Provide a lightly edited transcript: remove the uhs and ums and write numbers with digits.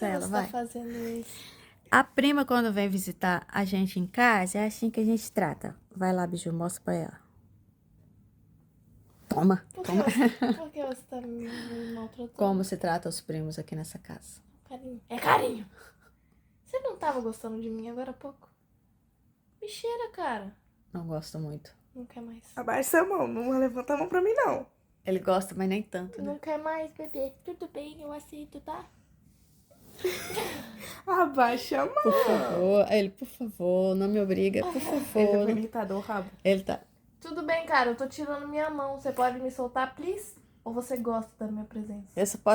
Ela você vai. tá fazendo isso? A prima, quando vem visitar a gente em casa, é assim que a gente trata. Vai lá, Biju, mostra pra ela. Toma, toma. Por que você tá me maltratando? Como se trata os primos aqui nessa casa? Carinho. É carinho. Você não tava gostando de mim agora há pouco? Me cheira, cara. Não gosto muito. Não quer mais. Abaixa a mão, não levanta a mão pra mim, não. Ele gosta, mas nem tanto, né? Não quer mais, bebê. Tudo bem, eu aceito, tá? Abaixa a mão. Por favor. Ele, por favor, não me obriga, por Ele tá favor. vendo irritador, rabo. Ele tá. Tudo bem, cara. Eu tô tirando minha mão. Você pode me soltar, please? Ou você gosta da minha presença? Essa